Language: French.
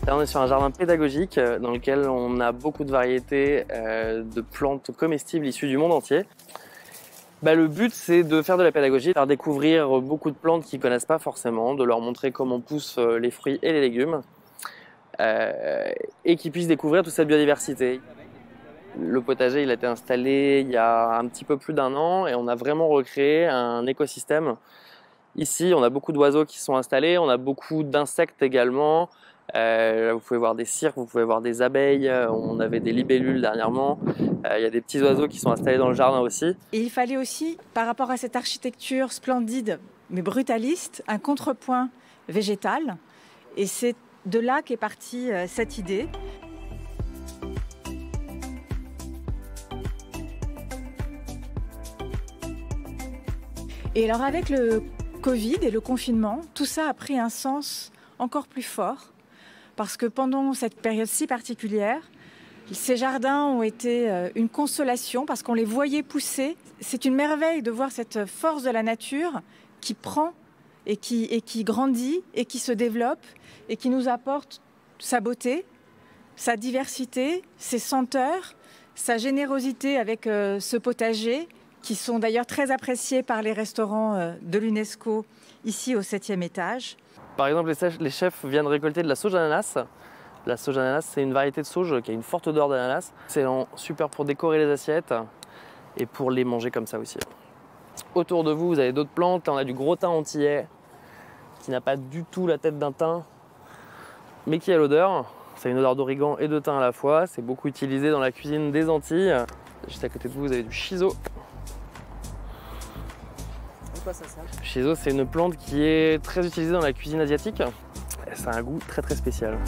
Là, on est sur un jardin pédagogique dans lequel on a beaucoup de variétés de plantes comestibles issues du monde entier. Le but, c'est de faire de la pédagogie, de faire découvrir beaucoup de plantes qu'ils ne connaissent pas forcément, de leur montrer comment poussent les fruits et les légumes, et qu'ils puissent découvrir toute cette biodiversité. Le potager, il a été installé il y a un petit peu plus d'1 an et on a vraiment recréé un écosystème. Ici, on a beaucoup d'oiseaux qui sont installés, on a beaucoup d'insectes également. Là, vous pouvez voir des cirques, vous pouvez voir des abeilles, on avait des libellules dernièrement. Il y a des petits oiseaux qui sont installés dans le jardin aussi. Et il fallait aussi, par rapport à cette architecture splendide mais brutaliste, un contrepoint végétal. Et c'est de là qu'est partie cette idée. Et alors avec le Covid et le confinement, tout ça a pris un sens encore plus fort. Parce que pendant cette période si particulière, ces jardins ont été une consolation parce qu'on les voyait pousser. C'est une merveille de voir cette force de la nature qui prend et qui grandit et qui se développe et qui nous apporte sa beauté, sa diversité, ses senteurs, sa générosité avec ce potager qui sont d'ailleurs très appréciés par les restaurants de l'UNESCO ici au 7e étage. Par exemple, les chefs viennent récolter de la sauge ananas. La sauge ananas, c'est une variété de sauge qui a une forte odeur d'ananas. C'est super pour décorer les assiettes et pour les manger comme ça aussi. Autour de vous, vous avez d'autres plantes. On a du gros thym antillais qui n'a pas du tout la tête d'un thym, mais qui a l'odeur. C'est une odeur d'origan et de thym à la fois. C'est beaucoup utilisé dans la cuisine des Antilles. Juste à côté de vous, vous avez du shiso. Quoi ça sert ? Le shiso, c'est une plante qui est très utilisée dans la cuisine asiatique. Ça a un goût très très spécial.